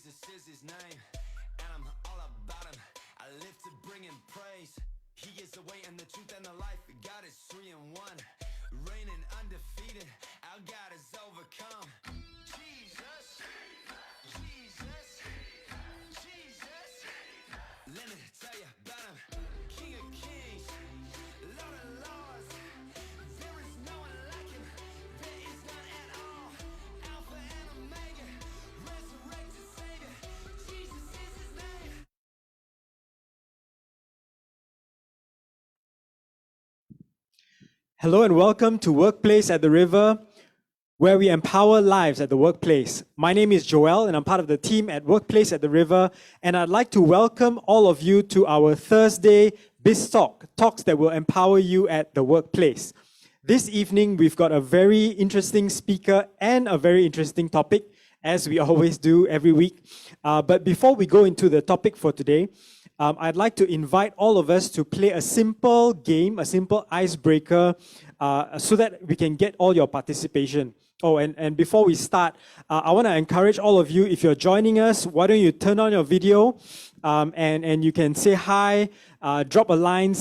Jesus is his name, and I'm all about him. I live to bring him praise. He is the way and the truth and the life. God is 3 in 1, reigning undefeated. Our God has overcome. Jesus, Jesus, Jesus. Let me tell you about him. King of kings, Lord of lords. There is no one like him. There is none at all. Alpha and Omega, resurrected Savior. Jesus is his name. Hello and welcome to Workplace at the River, where we empower lives at the workplace. My name is Joel and I'm part of the team at Workplace at the River, and I'd like to welcome all of you to our Thursday Biz Talk, talks that will empower you at the workplace. This evening we've got a very interesting speaker and a very interesting topic, as we always do every week. But before we go into the topic for today, I'd like to invite all of us to play a simple game, a simple icebreaker, so that we can get all your participation. Oh, and before we start, I want to encourage all of you, if you're joining us, why don't you turn on your video, and you can say hi, drop a line,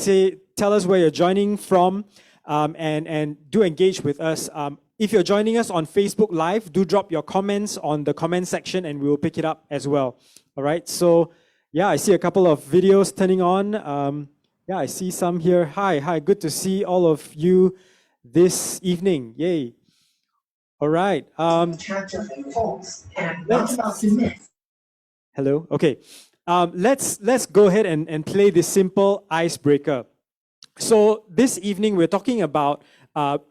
tell us where you're joining from, and do engage with us. If you're joining us on Facebook Live, do drop your comments on the comment section and we will pick it up as well. All right, so yeah, I see a couple of videos turning on. Yeah, I see some here. Hi, good to see all of you this evening. Yay. All right. Hello, okay. Let's go ahead and play this simple icebreaker. So this evening, we're talking about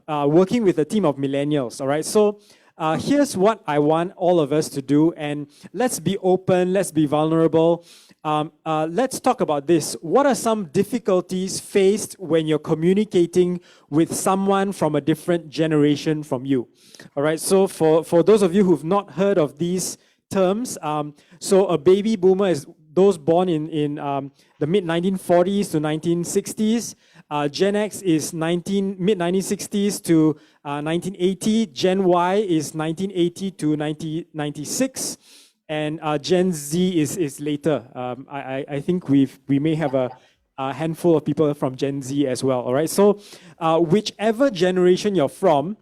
working with a team of millennials, all right? So here's what I want all of us to do, and let's be open, let's be vulnerable. Let's talk about this. What are some difficulties faced when you're communicating with someone from a different generation from you? All right, so for those of you who've not heard of these terms, so a baby boomer is those born in the mid-1940s to 1960s. Gen X is mid-1960s to 1980. Gen Y is 1980 to 1996. And Gen Z is later. I think we may have a handful of people from Gen Z as well. All right. So whichever generation you're from,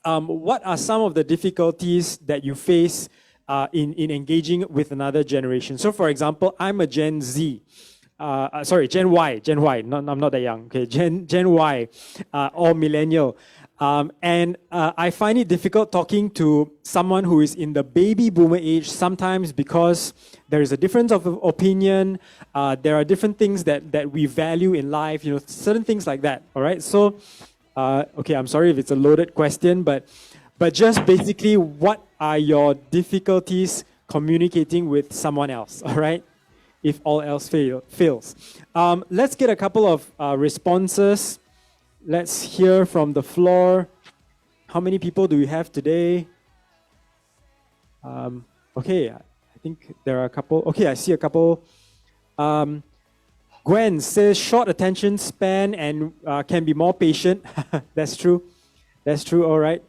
what are some of the difficulties that you face in engaging with another generation? So, for example, I'm a Gen Z. Gen Y. I'm not that young. Okay, Gen Y, or millennial. And I find it difficult talking to someone who is in the baby boomer age, sometimes because there is a difference of opinion, there are different things that we value in life, certain things like that, all right? So, okay, I'm sorry if it's a loaded question, but just basically, what are your difficulties communicating with someone else, all right? If all else fails. Let's get a couple of responses. Let's hear from the floor. How many people do we have today? Okay, I think there are a couple. Okay, I see a couple. Gwen says short attention span and can be more patient. That's true. That's true, all right.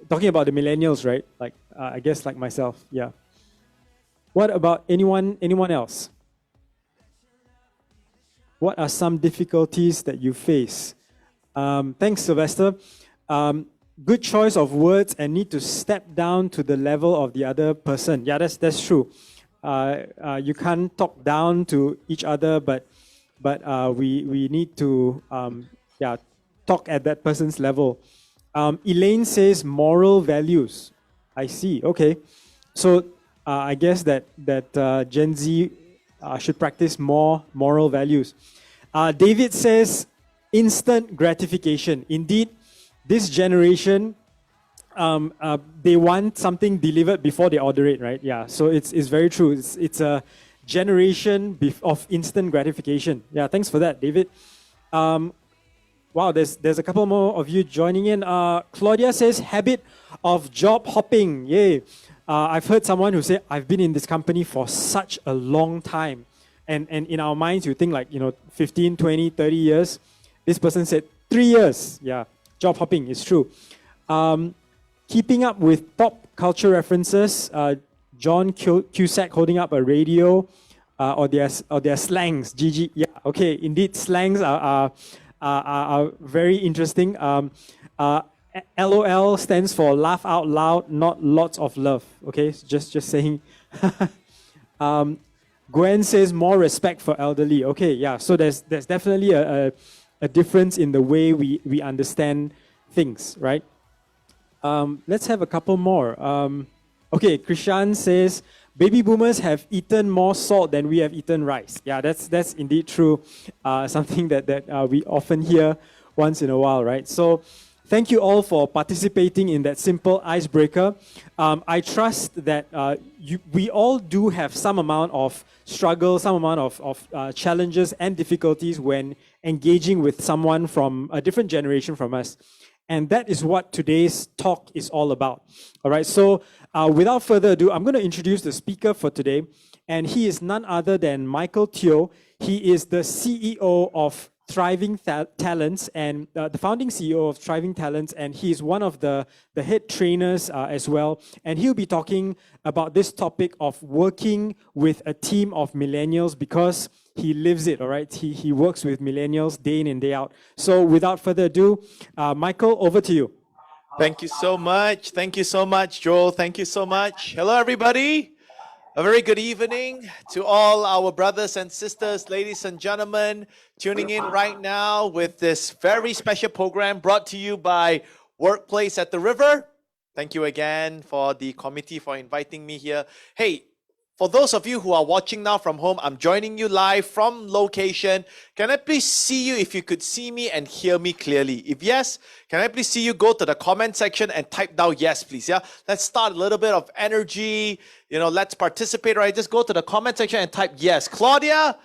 Talking about the millennials, right? Like, I guess like myself, yeah. What about anyone else? What are some difficulties that you face? Thanks, Sylvester. Good choice of words and need to step down to the level of the other person. Yeah, that's true. You can't talk down to each other, but we need to talk at that person's level. Elaine says moral values. I see. Okay, so I guess that Gen Z should practice more moral values. David says instant gratification. Indeed, this generation, they want something delivered before they order it, right? Yeah, so it's very true. It's a generation of instant gratification. Yeah, thanks for that, David. Wow, there's a couple more of you joining in. Claudia says habit of job hopping. Yay. I've heard someone who said, I've been in this company for such a long time. And in our minds, you think like, 15, 20, 30 years. This person said 3 years. Yeah, job hopping is true. Keeping up with pop culture references. John Cusack holding up a radio, or their slangs. GG, yeah, okay, indeed, slangs are very interesting. LOL stands for laugh out loud, not lots of love. Okay, just saying. Gwen says more respect for elderly. Okay, yeah. So there's definitely a difference in the way we understand things, right? Let's have a couple more. Okay, Krishan says baby boomers have eaten more salt than we have eaten rice. Yeah, that's indeed true. Something that we often hear once in a while, right? So thank you all for participating in that simple icebreaker. I trust that we all do have some amount of struggle, some amount of challenges and difficulties when engaging with someone from a different generation from us. And that is what today's talk is all about. All right, so without further ado, I'm going to introduce the speaker for today. And he is none other than Michael Teoh. He is the CEO of Thriving Talents and the founding CEO of Thriving Talents, and he is one of the head trainers as well. And he'll be talking about this topic of working with a team of millennials because he lives it, all right? He works with millennials day in and day out. So without further ado, Michael, over to you. Thank you so much. Thank you so much, Joel. Thank you so much. Hello, everybody. A very good evening to all our brothers and sisters, ladies and gentlemen, tuning in right now with this very special program brought to you by Workplace at the River. Thank you again for the committee for inviting me here. Hey, for those of you who are watching now from home, I'm joining you live from location. Can I please see you if you could see me and hear me clearly? If yes, can I please see you go to the comment section and type down yes, please, yeah? Let's start a little bit of energy. Let's participate, right? Just go to the comment section and type yes. Claudia,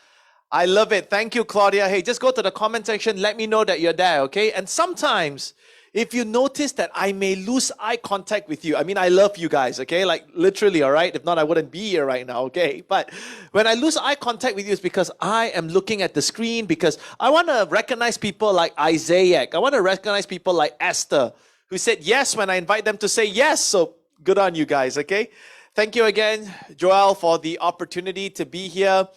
I love it. Thank you, Claudia. Hey, just go to the comment section. Let me know that you're there, okay? And sometimes, if you notice that I may lose eye contact with you, I mean, I love you guys, okay? Like literally, all right? If not, I wouldn't be here right now, okay? But when I lose eye contact with you, it's because I am looking at the screen because I want to recognize people like Isaac. I want to recognize people like Esther, who said yes when I invite them to say yes. So good on you guys, okay? Thank you again, Joel, for the opportunity to be here.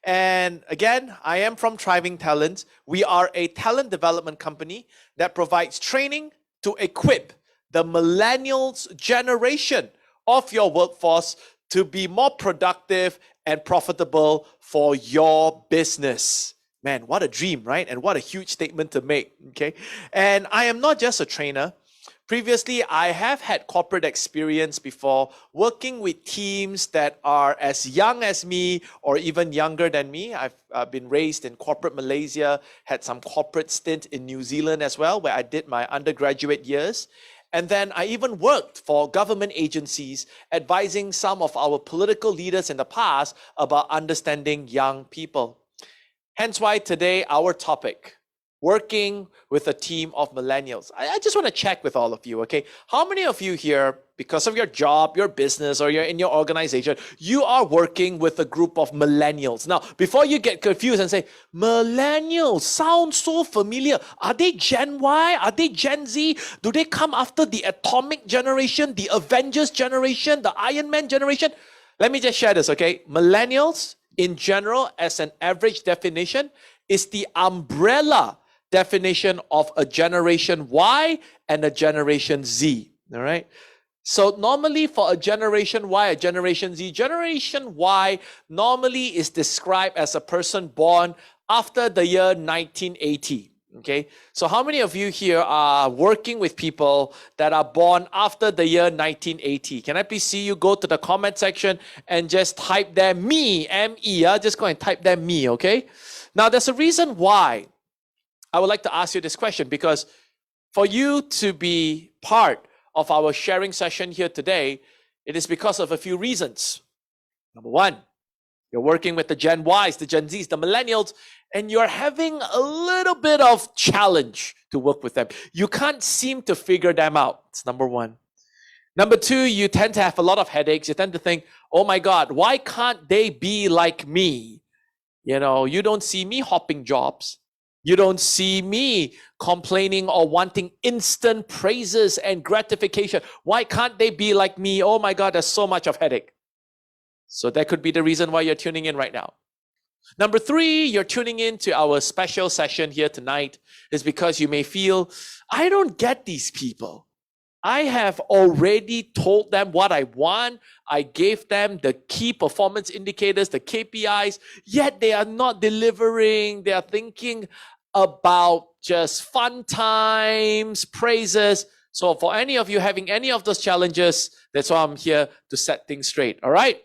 And again, I am from Thriving Talents. We are a talent development company that provides training to equip the millennials generation of your workforce to be more productive and profitable for your business. Man, what a dream, right? And what a huge statement to make, okay? And I am not just a trainer. Previously, I have had corporate experience before working with teams that are as young as me or even younger than me. I've been raised in corporate Malaysia, had some corporate stint in New Zealand as well, where I did my undergraduate years. And then I even worked for government agencies, advising some of our political leaders in the past about understanding young people. Hence why today, our topic, working with a team of millennials. I just want to check with all of you, okay? How many of you here, because of your job, your business, or you're in your organization, you are working with a group of millennials? Now, before you get confused and say, millennials sound so familiar. Are they Gen Y? Are they Gen Z? Do they come after the atomic generation, the Avengers generation, the Iron Man generation? Let me just share this, okay? Millennials, in general, as an average definition, is the umbrella definition of a Generation Y and a Generation Z, all right? So normally for a Generation Y, a Generation Z, Generation Y normally is described as a person born after the year 1980, okay? So how many of you here are working with people that are born after the year 1980? Can I please see you go to the comment section and just type there me, M-E, just go and type there me, okay? Now there's a reason why I would like to ask you this question, because for you to be part of our sharing session here today, it is because of a few reasons. Number one, you're working with the Gen Ys, the Gen Zs, the millennials, and you're having a little bit of challenge to work with them. You can't seem to figure them out. It's number one. Number two, you tend to have a lot of headaches. You tend to think, oh my God, why can't they be like me? You don't see me hopping jobs. You don't see me complaining or wanting instant praises and gratification. Why can't they be like me? Oh my God, there's so much of headache. So that could be the reason why you're tuning in right now. Number 3, you're tuning in to our special session here tonight is because you may feel, I don't get these people. I have already told them what I want. I gave them the key performance indicators, the KPIs, yet they are not delivering. They are thinking about just fun times, praises. So for any of you having any of those challenges, that's why I'm here to set things straight. All right.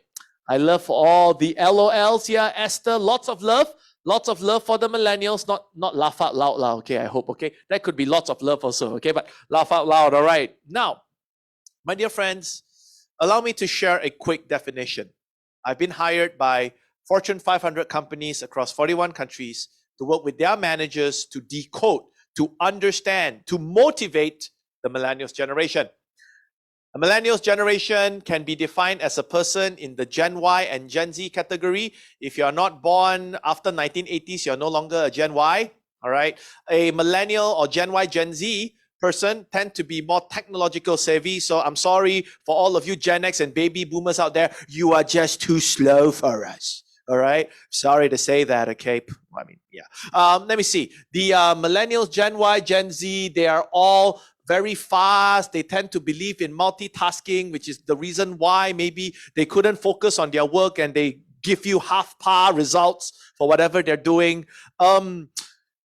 I love all the LOLs here, Esther. Lots of love for the millennials. Not laugh out loud, okay, I hope, okay? That could be lots of love also, okay? But laugh out loud, all right? Now, my dear friends, allow me to share a quick definition. I've been hired by Fortune 500 companies across 41 countries to work with their managers to decode, to understand, to motivate the millennials generation. A millennials generation can be defined as a person in the Gen Y and Gen Z category. If you are not born after 1980s, you're no longer a Gen Y, all right? A millennial or Gen Y, Gen Z person tend to be more technological savvy. So I'm sorry for all of you Gen X and baby boomers out there. You are just too slow for us, all right? Sorry to say that, okay? I mean, yeah. Let me see. The millennials, Gen Y, Gen Z, they are all very fast. They tend to believe in multitasking, which is the reason why maybe they couldn't focus on their work and they give you half-par results for whatever they're doing.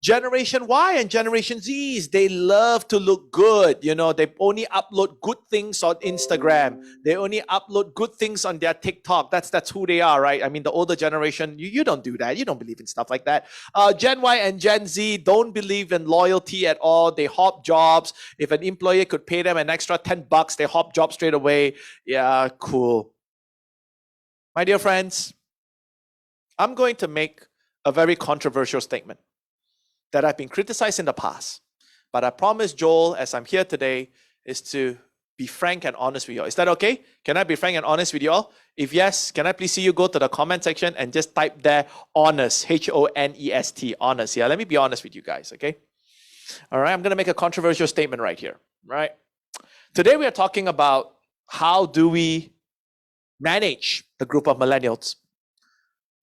Generation Y and Generation Zs, they love to look good. You know, they only upload good things on Instagram. They only upload good things on their TikTok. That's who they are, right? I mean, the older generation, you don't do that. You don't believe in stuff like that. Gen Y and Gen Z don't believe in loyalty at all. They hop jobs. If an employer could pay them an extra $10, they hop job straight away. Yeah, cool. My dear friends, I'm going to make a very controversial statement that I've been criticized in the past. But I promise Joel, as I'm here today, is to be frank and honest with you all. Is that okay? Can I be frank and honest with you all? If yes, can I please see you go to the comment section and just type there, honest, H-O-N-E-S-T, honest. Yeah, let me be honest with you guys, okay? All right, I'm going to make a controversial statement right here, right? Today we are talking about how do we manage the group of millennials.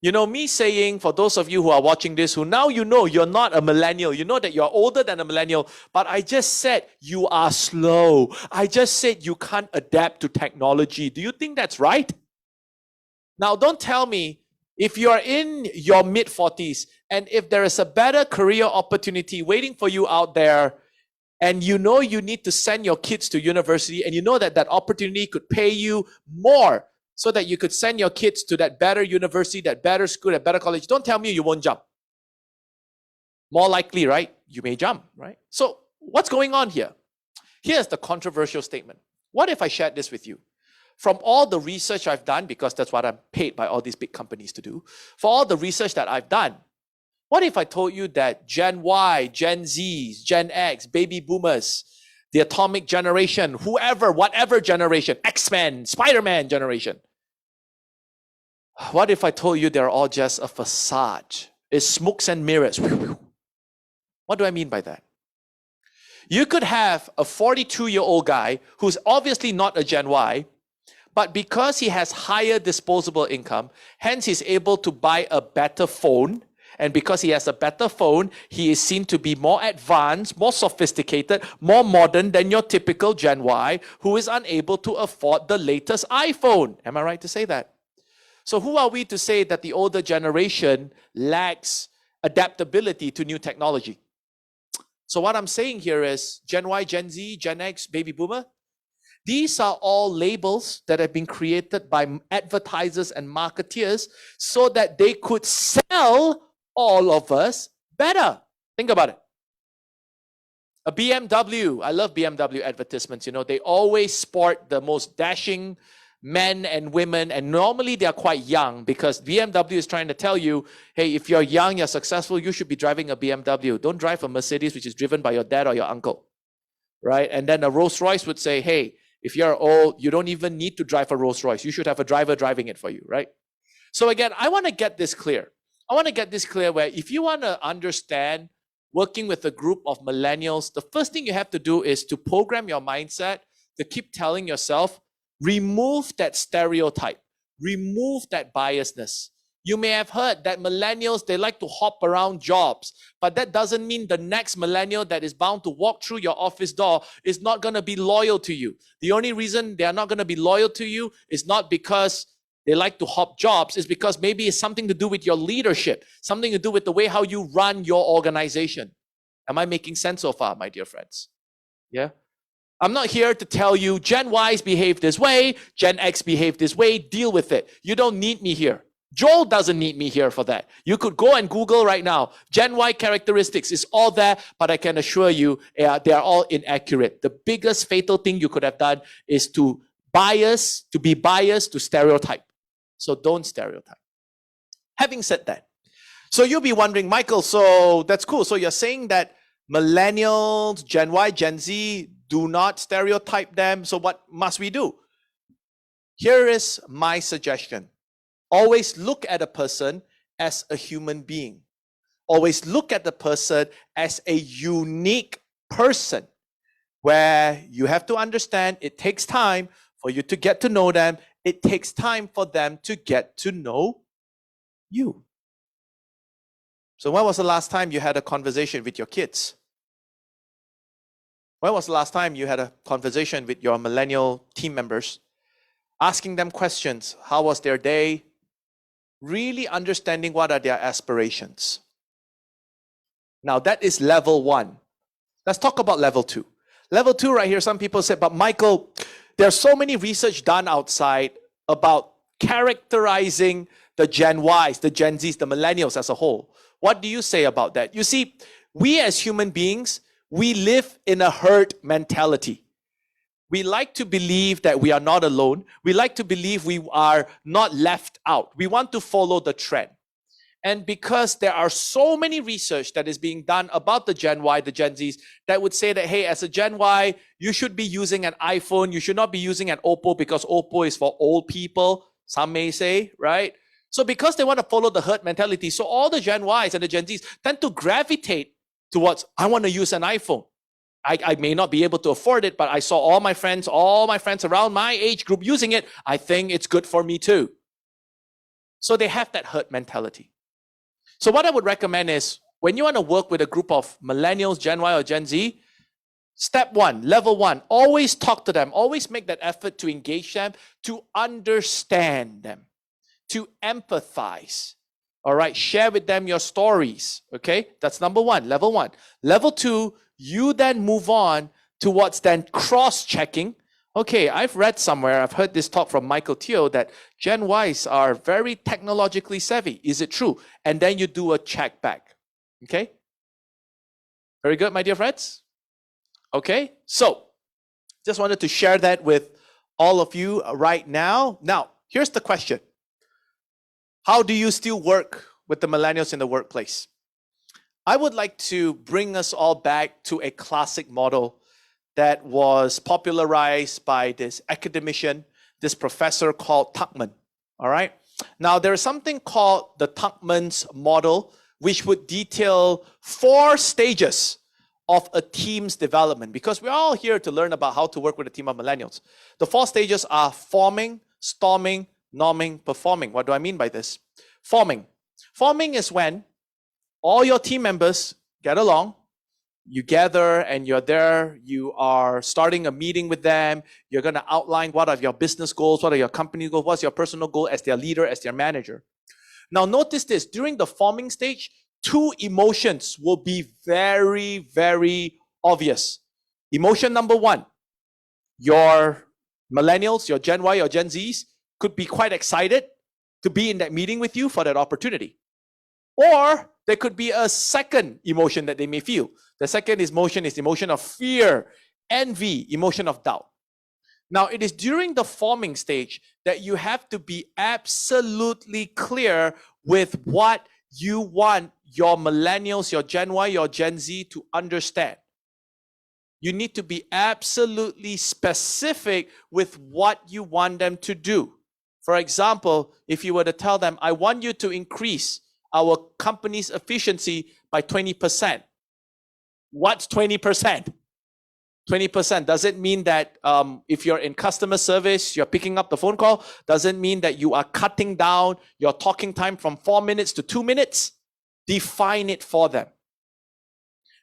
You know, me saying, for those of you who are watching this, who now you know you're not a millennial, you know that you're older than a millennial, but I just said you are slow. I just said you can't adapt to technology. Do you think that's right? Now, don't tell me if you're in your mid-40s and if there is a better career opportunity waiting for you out there and you know you need to send your kids to university and you know that that opportunity could pay you more so that you could send your kids to that better university, that better school, that better college. Don't tell me you won't jump. More likely, right? You may jump, right? So what's going on here? Here's the controversial statement. What if I shared this with you? From all the research I've done, because that's what I'm paid by all these big companies to do, for all the research that I've done, what if I told you that Gen Y, Gen Zs, Gen X, baby boomers, the atomic generation, whoever, whatever generation, X-Men, Spider-Man generation. What if I told you they're all just a facade? It's smokes and mirrors. What do I mean by that? You could have a 42-year-old guy who's obviously not a Gen Y, but because he has higher disposable income, hence he's able to buy a better phone. And because he has a better phone, he is seen to be more advanced, more sophisticated, more modern than your typical Gen Y who is unable to afford the latest iPhone. Am I right to say that? So who are we to say that the older generation lacks adaptability to new technology? So what I'm saying here is Gen Y, Gen Z, Gen X, baby boomer, these are all labels that have been created by advertisers and marketeers so that they could sell all of us better. Think about it. A BMW, I love BMW advertisements, you know, they always sport the most dashing men and women, and normally they are quite young because BMW is trying to tell you, hey, if you're young, you're successful, you should be driving a BMW. Don't drive a Mercedes, which is driven by your dad or your uncle, right? And then a Rolls Royce would say, hey, if you're old, you don't even need to drive a Rolls Royce. You should have a driver driving it for you, right? So again, I want to get this clear. I want to get this clear where if you want to understand working with a group of millennials, the first thing you have to do is to program your mindset to keep telling yourself, remove that stereotype. remove that biasness. You may have heard that millennials, they like to hop around jobs, but that doesn't mean the next millennial that is bound to walk through your office door is not going to be loyal to you. The only reason they are not going to be loyal to you is not because they like to hop jobs, it's because maybe it's something to do with your leadership, something to do with the way how you run your organization. Am I making sense so far, my dear friends? Yeah. I'm not here to tell you Gen Ys behave this way, Gen X behave this way, deal with it. You don't need me here. Joel doesn't need me here for that. You could go and Google right now. Gen Y characteristics is all there, but I can assure you they are all inaccurate. The biggest fatal thing you could have done is to be biased to stereotype. So don't stereotype. Having said that, so you'll be wondering, Michael, so that's cool. So you're saying that millennials, Gen Y, Gen Z, do not stereotype them. So what must we do? Here is my suggestion. Always look at a person as a human being. Always look at the person as a unique person, where you have to understand it takes time for you to get to know them. It takes time for them to get to know you. So when was the last time you had a conversation with your kids? When was the last time you had a conversation with your millennial team members? Asking them questions. How was their day? Really understanding what are their aspirations. Now that is level 1. Let's talk about level 2. Level 2 right here, some people say, but Michael, there's so many research done outside about characterizing the Gen Ys, the Gen Zs, the millennials as a whole. What do you say about that? You see, we as human beings, we live in a herd mentality. We like to believe that we are not alone. We like to believe we are not left out. We want to follow the trend. And because there are so many research that is being done about the Gen Y, the Gen Zs, that would say that, hey, as a Gen Y, you should be using an iPhone. You should not be using an Oppo because Oppo is for old people, some may say, right? So because they want to follow the herd mentality, so all the Gen Ys and the Gen Zs tend to gravitate towards, I want to use an iPhone. I may not be able to afford it, but I saw all my friends around my age group using it. I think it's good for me too. So they have that herd mentality. So what I would recommend is when you want to work with a group of millennials, Gen Y or Gen Z, step 1, level 1, always talk to them. Always make that effort to engage them, to understand them, to empathize. All right, share with them your stories. Okay, that's number 1, level 1. Level 2, you then move on towards then cross-checking. Okay, I've read somewhere, I've heard this talk from Michael Teoh that Gen Ys are very technologically savvy. Is it true? And then you do a check back. Okay? Very good, my dear friends? Okay, so just wanted to share that with all of you right now. Now, here's the question. How do you still work with the millennials in the workplace? I would like to bring us all back to a classic model that was popularized by this academician, this professor called Tuckman. All right. Now, there is something called the Tuckmans Model, which would detail 4 stages of a team's development, because we're all here to learn about how to work with a team of millennials. The 4 stages are forming, storming, norming, performing. What do I mean by this? Forming. Forming is when all your team members get along, you gather and you're there, you are starting a meeting with them, you're going to outline what are your business goals, what are your company goals, what's your personal goal as their leader, as their manager. Now notice this, during the forming stage, 2 emotions will be very, very obvious. Emotion number 1, your millennials, your Gen Y, your Gen Zs could be quite excited to be in that meeting with you for that opportunity. Or there could be a second emotion that they may feel. The second emotion is the emotion of fear, envy, emotion of doubt. Now, it is during the forming stage that you have to be absolutely clear with what you want your millennials, your Gen Y, your Gen Z to understand. You need to be absolutely specific with what you want them to do. For example, if you were to tell them, I want you to increase our company's efficiency by 20%. What's 20%? 20%. Does it mean that if you're in customer service, you're picking up the phone call? Does it mean that you are cutting down your talking time from 4 minutes to 2 minutes? Define it for them.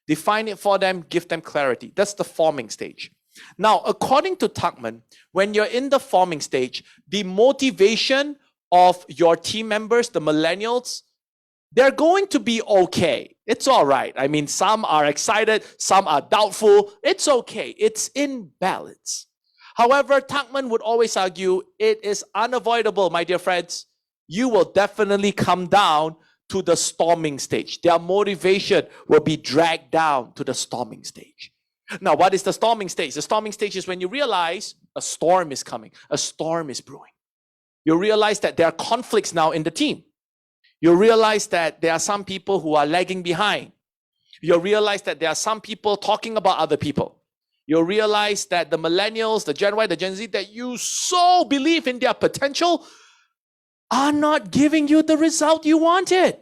Define it for them, give them clarity. That's the forming stage. Now, according to Tuckman, when you're in the forming stage, the motivation of your team members, the millennials, they're going to be okay. It's all right. I mean, some are excited, some are doubtful. It's okay. It's in balance. However, Tuckman would always argue it is unavoidable, my dear friends. You will definitely come down to the storming stage. Their motivation will be dragged down to the storming stage. Now, what is the storming stage? The storming stage is when you realize a storm is coming, a storm is brewing. You realize that there are conflicts now in the team. You realize that there are some people who are lagging behind. You realize that there are some people talking about other people. You realize that the millennials, the Gen Y, the Gen Z, that you so believe in their potential are not giving you the result you wanted.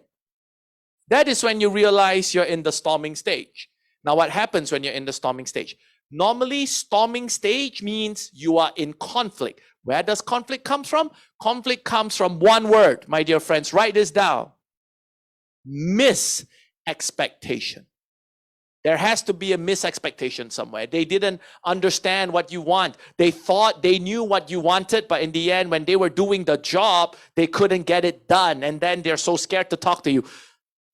That is when you realize you're in the storming stage. Now, what happens when you're in the storming stage? Normally, storming stage means you are in conflict. Where does conflict come from? Conflict comes from one word, my dear friends. Write this down. Mis-expectation. There has to be a mis-expectation somewhere. They didn't understand what you want. They thought they knew what you wanted, but in the end, when they were doing the job, they couldn't get it done. And then they're so scared to talk to you.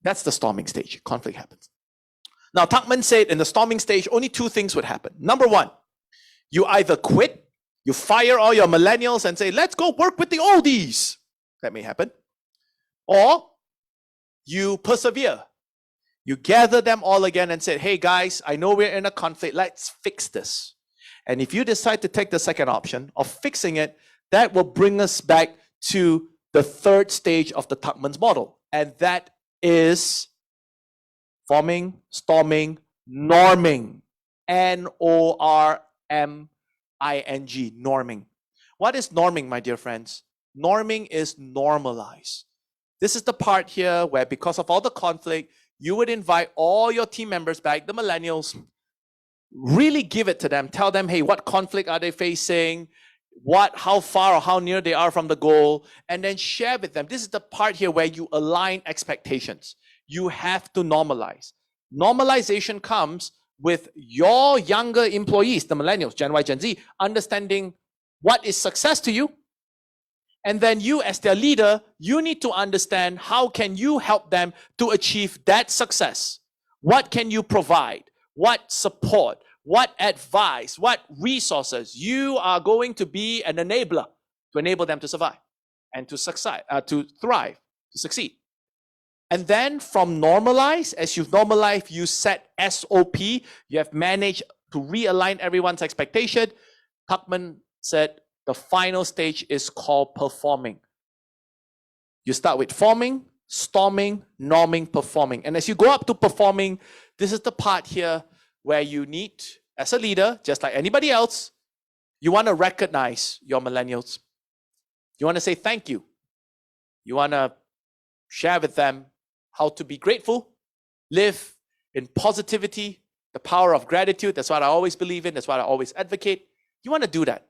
That's the storming stage. Conflict happens. Now, Tuckman said in the storming stage, only two things would happen. Number one, you either quit, you fire all your millennials and say, let's go work with the oldies. That may happen. Or you persevere. You gather them all again and say, hey guys, I know we're in a conflict. Let's fix this. And if you decide to take the second option of fixing it, that will bring us back to the third stage of the Tuckmans model. And that is forming, storming, norming. N-O-R-M-I-N-G, norming. What is norming, my dear friends? Norming is normalize. This is the part here where, because of all the conflict, you would invite all your team members back, the millennials, really give it to them. Tell them, hey, what conflict are they facing? How far or how near they are from the goal, and then share with them. This is the part here where you align expectations. You have to normalize. Normalization comes with your younger employees, the millennials, Gen Y, Gen Z, understanding what is success to you. And then you, as their leader, you need to understand how can you help them to achieve that success. What can you provide? What support? What advice? What resources? You are going to be an enabler to enable them to survive and to succeed, to thrive, to succeed. And then from normalize, as you've normalized, you set SOP. You have managed to realign everyone's expectation. Tuckman said the final stage is called performing. You start with forming, storming, norming, performing. And as you go up to performing, this is the part here where you need, as a leader, just like anybody else, you want to recognize your millennials. You want to say thank you. You want to share with them how to be grateful, live in positivity, the power of gratitude. That's what I always believe in. That's what I always advocate. You want to do that.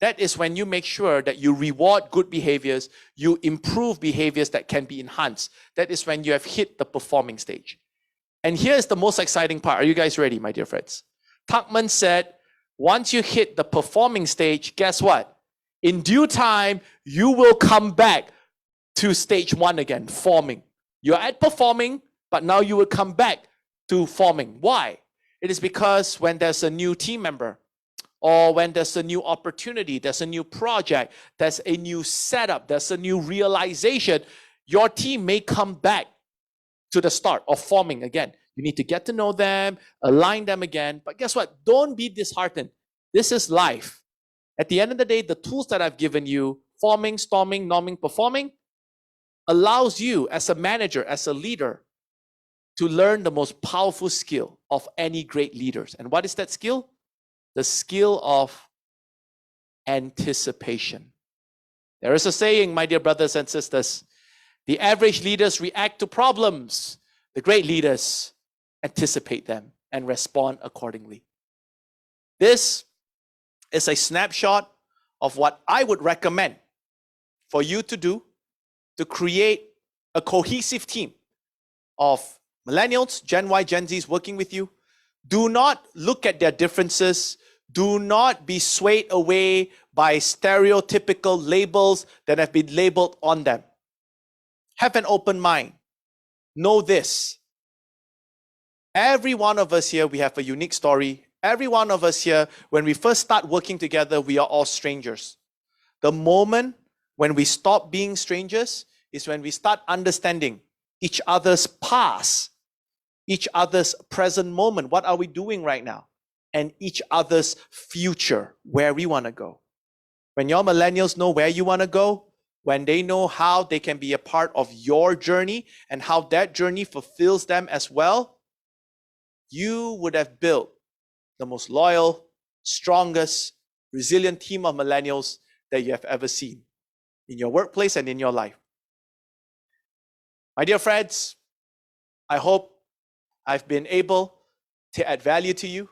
That is when you make sure that you reward good behaviors, you improve behaviors that can be enhanced. That is when you have hit the performing stage. And here's the most exciting part. Are you guys ready, my dear friends? Tuckman said, once you hit the performing stage, guess what? In due time, you will come back to stage one again, forming. You're at performing, but now you will come back to forming. Why? It is because when there's a new team member, or when there's a new opportunity, there's a new project, there's a new setup, there's a new realization, your team may come back to the start of forming again. You need to get to know them, align them again. But guess what? Don't be disheartened. This is life. At the end of the day, the tools that I've given you, forming, storming, norming, performing, allows you as a manager, as a leader, to learn the most powerful skill of any great leaders. And what is that skill? The skill of anticipation. There is a saying, my dear brothers and sisters, the average leaders react to problems. The great leaders anticipate them and respond accordingly. This is a snapshot of what I would recommend for you to do to create a cohesive team of millennials, Gen Y, Gen Zs working with you. Do not look at their differences. Do not be swayed away by stereotypical labels that have been labeled on them. Have an open mind. Know this. Every one of us here, we have a unique story. Every one of us here, when we first start working together, we are all strangers. The moment when we stop being strangers is when we start understanding each other's past, each other's present moment, what are we doing right now, and each other's future, where we want to go. When your millennials know where you want to go, when they know how they can be a part of your journey and how that journey fulfills them as well, you would have built the most loyal, strongest, resilient team of millennials that you have ever seen in your workplace and in your life. My dear friends, I hope I've been able to add value to you.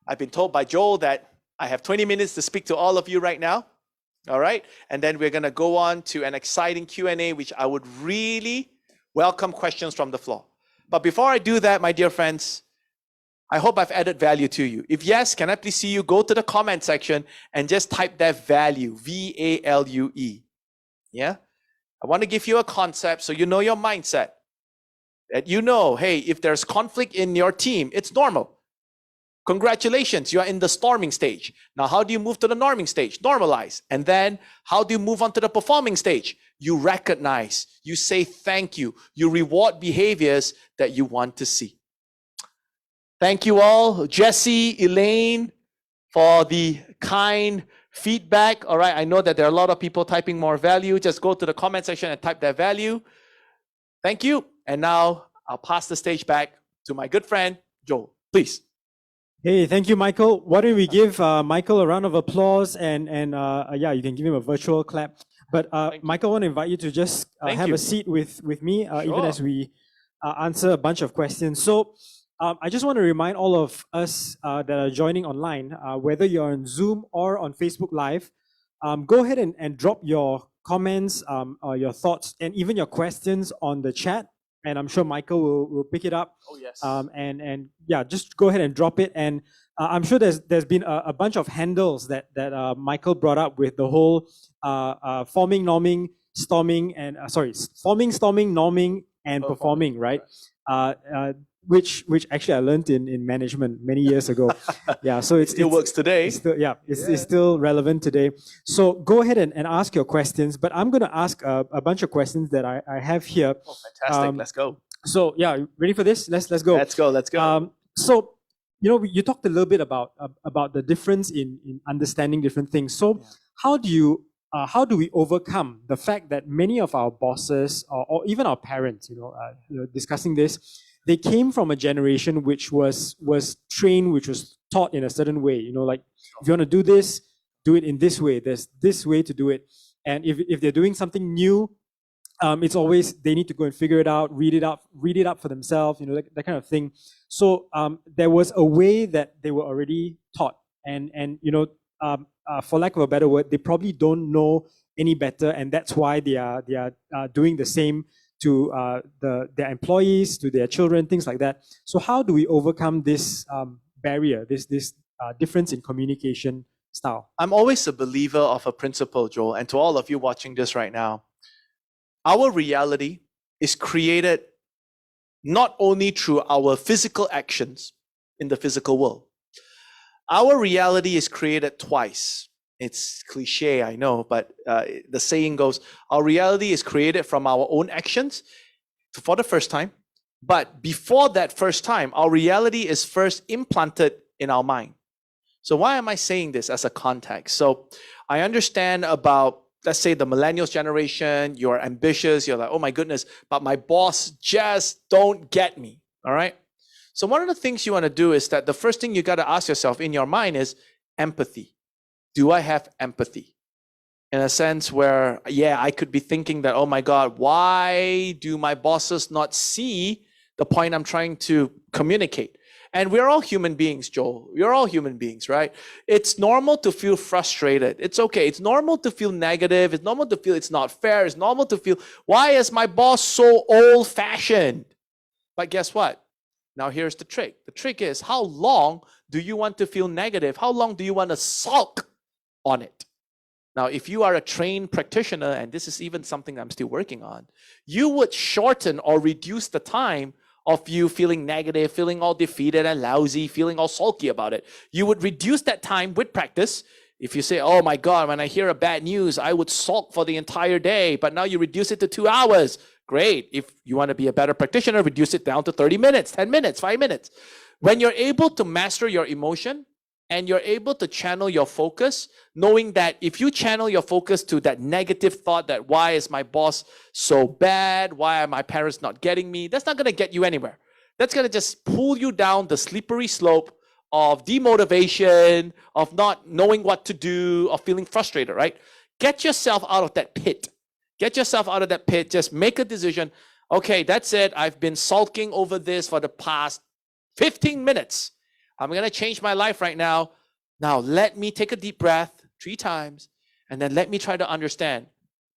I've been told by Joel that I have 20 minutes to speak to all of you right now. All right? And then we're going to go on to an exciting Q&A, which I would really welcome questions from the floor. But before I do that, my dear friends, I hope I've added value to you. If yes, can I please see you go to the comment section and just type that value, V-A-L-U-E. Yeah? I want to give you a concept so you know your mindset. That you know, hey, if there's conflict in your team, it's normal. Congratulations, you are in the storming stage. Now, how do you move to the norming stage? Normalize. And then, how do you move on to the performing stage? You recognize, you say thank you, you reward behaviors that you want to see. Thank you all, Jesse, Elaine, for the kind feedback. All right, I know that there are a lot of people typing more value. Just go to the comment section and type that value. Thank you. And now, I'll pass the stage back to my good friend, Joel. Please. Hey, thank you, Michael. Why don't we give Michael a round of applause and yeah, you can give him a virtual clap. But Michael, I want to invite you to just have a seat with me, even as we answer a bunch of questions. So I just want to remind all of us that are joining online, whether you're on Zoom or on Facebook Live, go ahead and drop your comments, or your thoughts, and even your questions on the chat. And I'm sure Michael will pick it up. Oh, yes. And yeah, just go ahead and drop it. And I'm sure there's been a bunch of handles that Michael brought up with the whole forming, norming, storming, and forming, storming, norming, and performing, right? Which actually I learned in management many years ago. Yeah, so it still works today. It's still relevant today. So go ahead and ask your questions, but I'm going to ask a bunch of questions that I have here. Oh, fantastic. Let's go. So yeah, ready for this? Let's go. Let's go. So you talked a little bit about the difference in understanding different things. So how do we overcome the fact that many of our bosses or even our parents, discussing this, they came from a generation which was trained, which was taught in a certain way. Like if you want to do this, do it in this way. There's this way to do it. And if they're doing something new, it's always they need to go and figure it out, read it up for themselves, that kind of thing. So there was a way that they were already taught, and for lack of a better word, they probably don't know any better, and that's why they are doing the same to their employees, to their children, things like that. So how do we overcome this barrier, this difference in communication style? I'm always a believer of a principle, Joel, and to all of you watching this right now, our reality is created not only through our physical actions in the physical world. Our reality is created twice. It's cliche, I know, but the saying goes, our reality is created from our own actions for the first time. But before that first time, our reality is first implanted in our mind. So why am I saying this as a context? So I understand about, let's say, the millennials generation. You're ambitious. You're like, oh my goodness, but my boss just don't get me. All right. So one of the things you want to do is that the first thing you got to ask yourself in your mind is empathy. Do I have empathy? In a sense where, I could be thinking that, oh my God, why do my bosses not see the point I'm trying to communicate? And we're all human beings, Joel. We're all human beings, right? It's normal to feel frustrated. It's okay. It's normal to feel negative. It's normal to feel it's not fair. It's normal to feel, why is my boss so old-fashioned? But guess what? Now here's the trick. The trick is, how long do you want to feel negative? How long do you want to sulk on it? Now, if you are a trained practitioner, and this is even something I'm still working on, you would shorten or reduce the time of you feeling negative, feeling all defeated and lousy, feeling all sulky about it. You would reduce that time with practice. If you say, oh my God, when I hear a bad news, I would sulk for the entire day, but now you reduce it to 2 hours. Great. If you want to be a better practitioner, reduce it down to 30 minutes, 10 minutes, 5 minutes. When you're able to master your emotion, and you're able to channel your focus, knowing that if you channel your focus to that negative thought that why is my boss so bad? Why are my parents not getting me? That's not going to get you anywhere. That's going to just pull you down the slippery slope of demotivation, of not knowing what to do, of feeling frustrated, right? Get yourself out of that pit. Get yourself out of that pit. Just make a decision. Okay, that's it. I've been sulking over this for the past 15 minutes. I'm going to change my life right now. Now, let me take a deep breath 3 times, and then let me try to understand,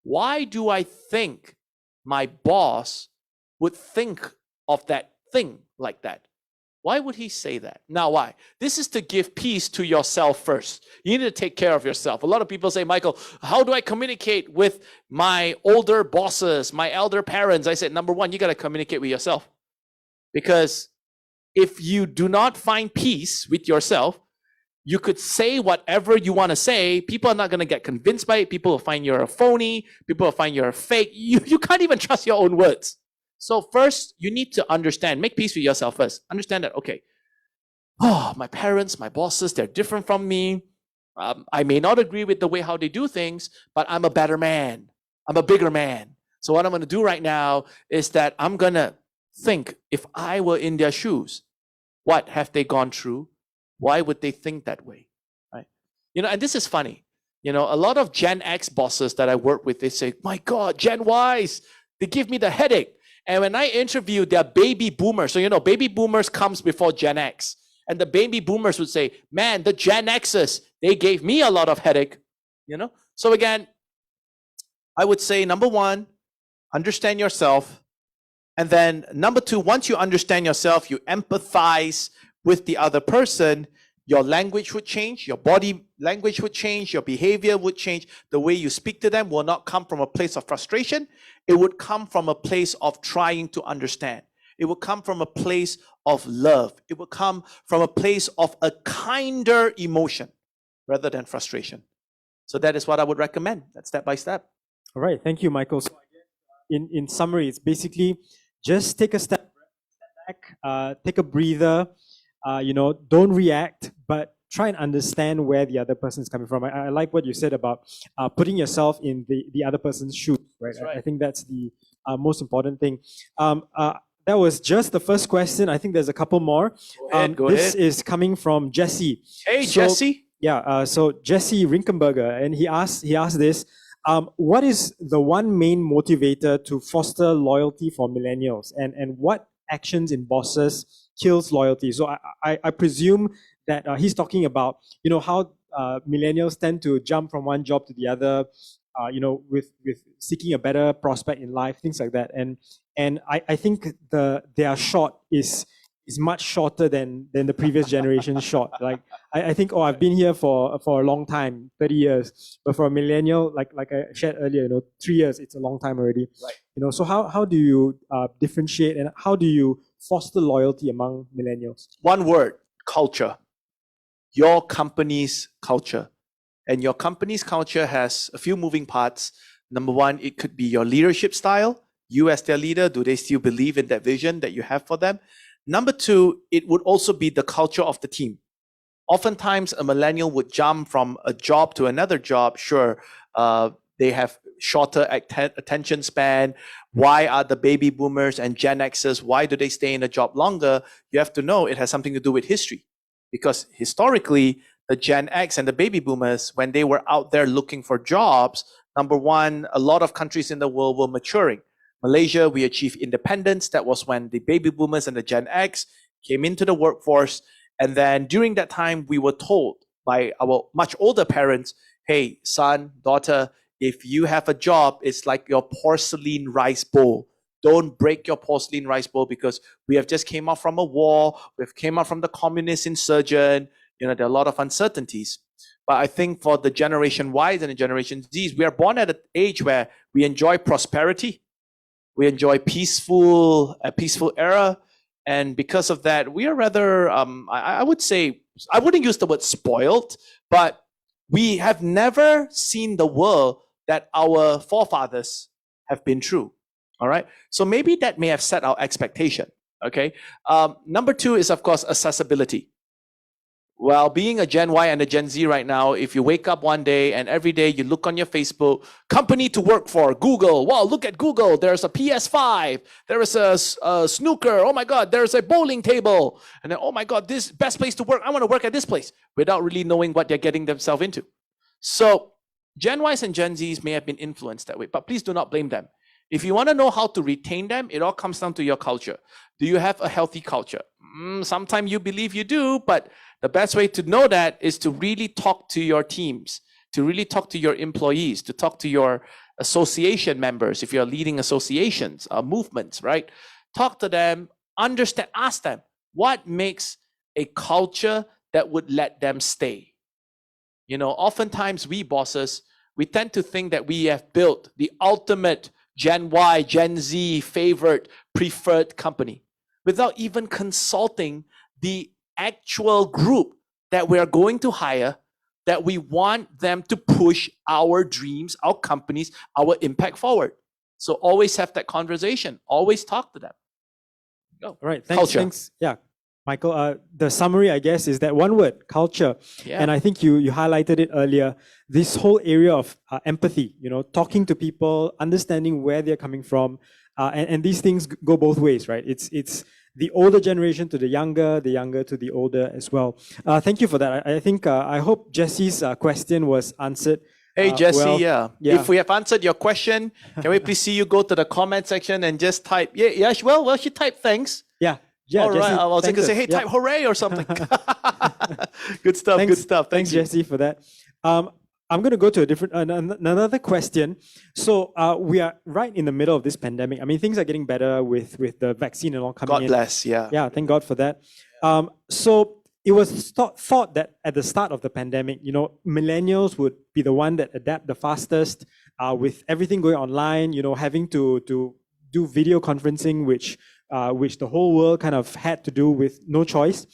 why do I think my boss would think of that thing like that? Why would he say that? Now, why? This is to give peace to yourself first. You need to take care of yourself. A lot of people say, Michael, how do I communicate with my older bosses, my elder parents? I said, number one, you got to communicate with yourself. Because if you do not find peace with yourself, you could say whatever you want to say. People are not going to get convinced by it. People will find you're a phony. People will find you're a fake. You can't even trust your own words. So first, you need to understand, make peace with yourself first. Understand that, okay, my parents, my bosses, they're different from me. I may not agree with the way how they do things, but I'm a better man. I'm a bigger man. So what I'm going to do right now is that I'm going to think, if I were in their shoes, what have they gone through? Why would they think that way? Right? And this is funny. A lot of Gen X bosses that I work with, they say, my God, Gen Ys, they give me the headache. And when I interview their baby boomers, so baby boomers comes before Gen X. And the baby boomers would say, man, the Gen Xers, they gave me a lot of headache. So again, I would say, number one, understand yourself. And then number two, once you understand yourself, you empathize with the other person, your language would change, your body language would change, your behavior would change. The way you speak to them will not come from a place of frustration. It would come from a place of trying to understand. It will come from a place of love. It will come from a place of a kinder emotion rather than frustration. So that is what I would recommend. That's step by step. All right, thank you, Michael. So in summary, it's basically just take a step back, take a breather, don't react, but try and understand where the other person is coming from. I like what you said about putting yourself in the other person's shoes, right? Right. I think that's the most important thing. That was just the first question. I think there's a couple more. Go this ahead. is coming from Jesse. Hey, Jesse. Yeah, so Jesse Rinkenberger, and he asked this, what is the one main motivator to foster loyalty for millennials, and what actions in bosses kills loyalty? So I presume that he's talking about, how millennials tend to jump from one job to the other, with seeking a better prospect in life, things like that. And I think their short is much shorter than the previous generation's short. Like I think, I've been here for a long time, 30 years. But for a millennial, like I shared earlier, 3 years, it's a long time already. Right. So how do you differentiate, and how do you foster loyalty among millennials? One word, culture. Your company's culture. And your company's culture has a few moving parts. Number one, it could be your leadership style. You as their leader, do they still believe in that vision that you have for them? Number two, it would also be the culture of the team. Oftentimes, a millennial would jump from a job to another job. Sure, they have shorter attention span. Why are the baby boomers and Gen Xers, why do they stay in a job longer? You have to know it has something to do with history. Because historically, the Gen X and the baby boomers, when they were out there looking for jobs, number one, a lot of countries in the world were maturing. Malaysia, we achieved independence. That was when the baby boomers and the Gen X came into the workforce. And then during that time, we were told by our much older parents, hey, son, daughter, if you have a job, it's like your porcelain rice bowl. Don't break your porcelain rice bowl because we have just came out from a war. We've came out from the communist insurgent. There are a lot of uncertainties. But I think for the Generation Ys and the Generation Zs, we are born at an age where we enjoy prosperity. We enjoy a peaceful era. And because of that, we are rather, I would say, I wouldn't use the word spoiled, but we have never seen the world that our forefathers have been through. All right. So maybe that may have set our expectation. Okay. Number two is, of course, accessibility. Well, being a Gen Y and a Gen Z right now, if you wake up one day and every day you look on your Facebook, company to work for, Google. Wow, look at Google. There's a PS5. There is a snooker. Oh my God, there's a bowling table. And then, oh my God, this best place to work. I want to work at this place without really knowing what they're getting themselves into. So Gen Ys and Gen Zs may have been influenced that way, but please do not blame them. If you want to know how to retain them, it all comes down to your culture. Do you have a healthy culture? Sometimes you believe you do, but the best way to know that is to really talk to your teams, to really talk to your employees, to talk to your association members, if you're leading associations, movements, right? Talk to them, understand, ask them, what makes a culture that would let them stay? Oftentimes we bosses, we tend to think that we have built the ultimate Gen Y, Gen Z favorite, preferred company without even consulting the actual group that we are going to hire, that we want them to push our dreams, our companies, our impact forward. So always have that conversation. Always talk to them. Go. All right. Thanks. Yeah. Michael, the summary, I guess, is that one word, culture. Yeah. And I think you highlighted it earlier, this whole area of empathy, talking to people, understanding where they're coming from. And these things go both ways, right? It's the older generation to the younger to the older as well. Thank you for that. I think, I hope Jesse's question was answered. Hey, Jesse, well. yeah. If we have answered your question, can we please see you go to the comment section and just type, well, she typed thanks. Yeah, all Jesse, right. I was going to say, hey, type hooray or something. Good stuff, good stuff. Thanks, Jesse, for that. I'm going to go to another question. So we are right in the middle of this pandemic. I mean, things are getting better with the vaccine and all coming in. God bless, yeah. Yeah, thank God for that. So it was thought that at the start of the pandemic, millennials would be the one that adapt the fastest with everything going online, having to do video conferencing, which the whole world kind of had to do with no choice.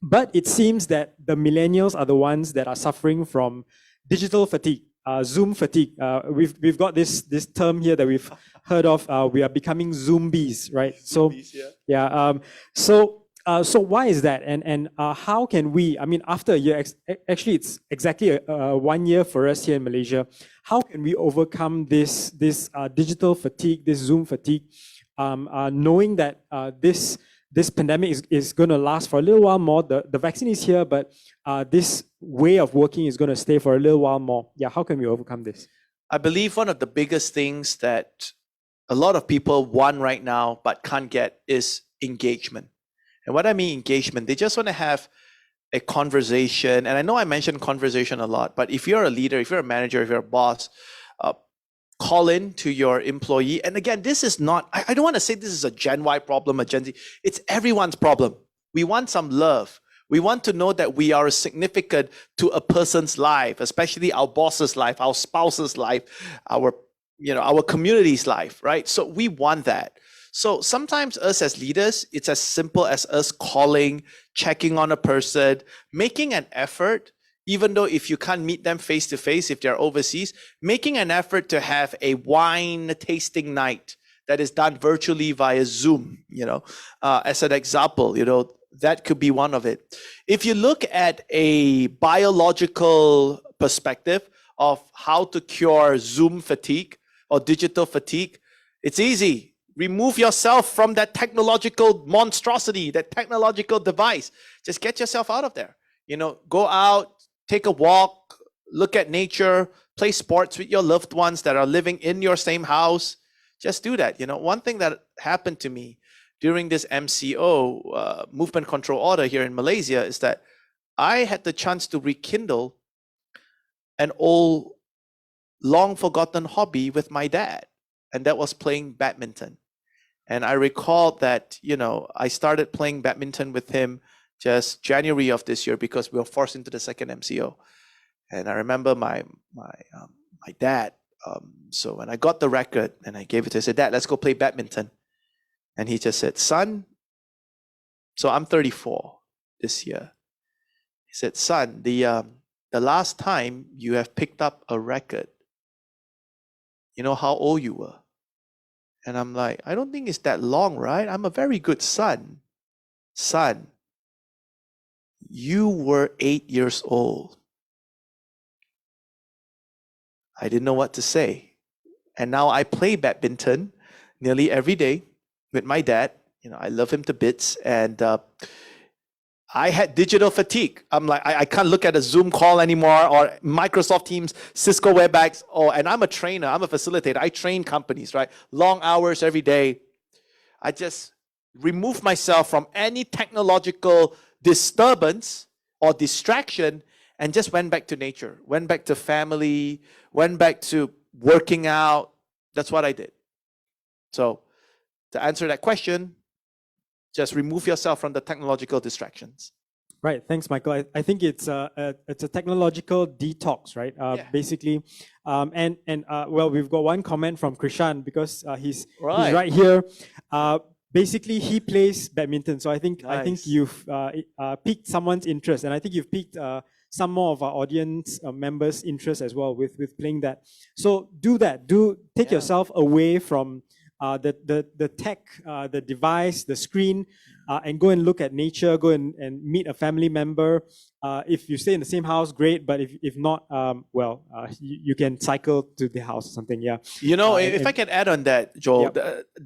But it seems that the millennials are the ones that are suffering from digital fatigue, Zoom fatigue. We've got this term here that we've heard of. We are becoming Zombies, right? Zombies, yeah. So why is that? And how can we? I mean, after a year, actually, it's exactly 1 year for us here in Malaysia. How can we overcome this digital fatigue, this Zoom fatigue, knowing that this pandemic is going to last for a little while more. The vaccine is here, but this way of working is going to stay for a little while more. Yeah, how can we overcome this? I believe one of the biggest things that a lot of people want right now but can't get is engagement. And what I mean engagement, they just want to have a conversation. And I know I mentioned conversation a lot, but if you're a leader, if you're a manager, if you're a boss, call in to your employee. And again, this is not, I don't want to say this is a Gen Y problem, a Gen Z. It's everyone's problem. We want some love. We want to know that we are significant to a person's life, especially our boss's life, our spouse's life, our community's life, right? So we want that. So sometimes us as leaders, it's as simple as us calling, checking on a person, making an effort. Even though if you can't meet them face to face, if they're overseas, making an effort to have a wine tasting night that is done virtually via Zoom, as an example, that could be one of it. If you look at a biological perspective of how to cure Zoom fatigue or digital fatigue, it's easy. Remove yourself from that technological monstrosity, that technological device. Just get yourself out of there. Go out, take a walk, look at nature, play sports with your loved ones that are living in your same house. Just do that. One thing that happened to me during this MCO, movement control order here in Malaysia, is that I had the chance to rekindle an old, long forgotten hobby with my dad, and that was playing badminton. And I recalled that, I started playing badminton with him just January of this year because we were forced into the second MCO. And I remember my dad. So when I got the racket and I gave it to him, I said, "Dad, let's go play badminton." And he just said, "Son," so I'm 34 this year. He said, "Son, the last time you have picked up a racket, you know how old you were?" And I'm like, "I don't think it's that long, right? I'm a very good son." "Son, you were 8 years old." I didn't know what to say. And now I play badminton nearly every day with my dad. I love him to bits. And I had digital fatigue. I'm like, I can't look at a Zoom call anymore or Microsoft Teams, Cisco WebEx. And I'm a trainer. I'm a facilitator. I train companies, right? Long hours every day. I just remove myself from any technological disturbance or distraction and just went back to nature, went back to family, went back to working out. That's what I did. So to answer that question, just remove yourself from the technological distractions. Right. Thanks, Michael. I think it's a technological detox, right? Yeah. Basically, well, we've got one comment from Krishan because he's Right. right here. Basically, he plays badminton, so I think Nice. you've piqued someone's interest, and I think you've piqued some more of our audience members' interest as well with playing that. So do that. Take Yeah. yourself away from the tech, the device, the screen, and go and look at nature. Go and meet a family member. If you stay in the same house, great. But if not, you can cycle to the house or something. Yeah. If I can add on that, Joel,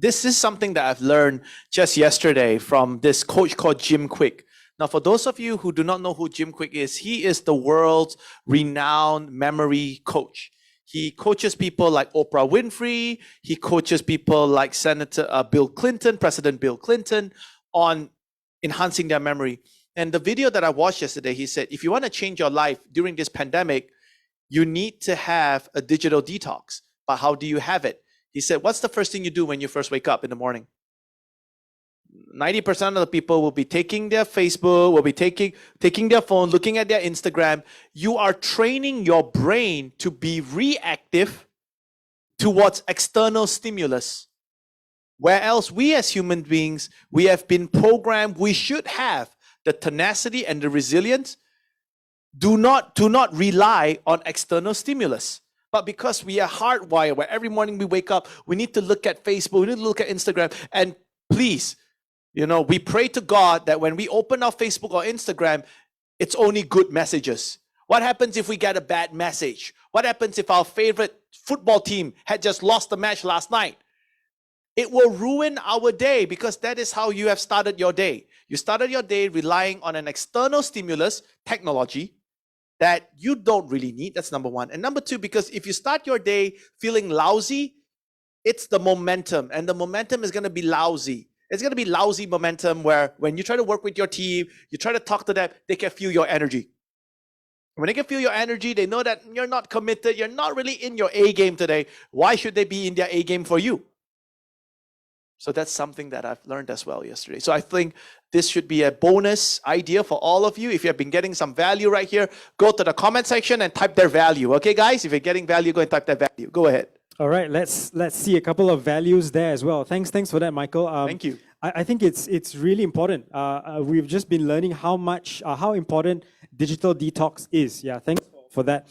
this is something that I've learned just yesterday from this coach called Jim Quick. Now, for those of you who do not know who Jim Quick is, he is the world's renowned memory coach. He coaches people like Oprah Winfrey. He coaches people like President Bill Clinton, on enhancing their memory. And the video that I watched yesterday, he said, if you want to change your life during this pandemic, you need to have a digital detox. But how do you have it? He said, what's the first thing you do when you first wake up in the morning? 90% of the people will be taking their Facebook, will be taking their phone, looking at their Instagram. You are training your brain to be reactive towards external stimulus. Where else we as human beings, we have been programmed, we should have the tenacity and the resilience. Do not rely on external stimulus. But because we are hardwired, where every morning we wake up, we need to look at Facebook, we need to look at Instagram. And please, we pray to God that when we open our Facebook or Instagram, it's only good messages. What happens if we get a bad message? What happens if our favorite football team had just lost the match last night? It will ruin our day because that is how you have started your day. You started your day relying on an external stimulus, technology, that you don't really need. That's number one. And number two, because if you start your day feeling lousy, it's the momentum, and the momentum is going to be lousy. It's going to be lousy momentum where when you try to work with your team, you try to talk to them, they can feel your energy. When they can feel your energy, they know that you're not committed, you're not really in your A game today. Why should they be in their A game for you? So that's something that I've learned as well yesterday. So I think this should be a bonus idea for all of you. If you have been getting some value right here, go to the comment section and type their value. Okay, guys? If you're getting value, go and type that value. Go ahead. All right, let's see a couple of values there as well. Thanks for that, Michael. Thank you. I think it's really important. We've just been learning how important digital detox is. Yeah, thanks for that.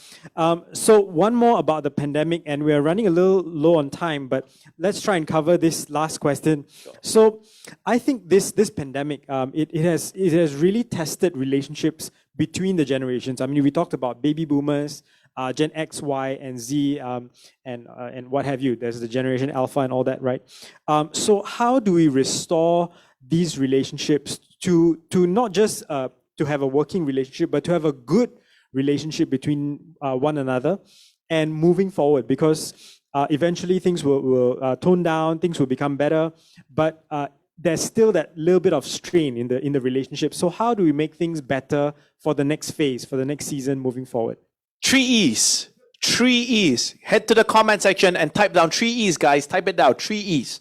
So one more about the pandemic, and we're running a little low on time, but let's try and cover this last question. Sure. So I think this pandemic, it has really tested relationships between the generations. I mean, we talked about baby boomers, Gen X, Y, and Z, and what have you. There's the Generation Alpha and all that, right? So how do we restore these relationships to not just to have a working relationship, but to have a good relationship between one another and moving forward? Because eventually things will tone down, things will become better. But there's still that little bit of strain in the relationship. So how do we make things better for the next phase, for the next season moving forward? 3 E's. 3 E's. Head to the comment section and type down 3 E's, guys. Type it down. 3 E's.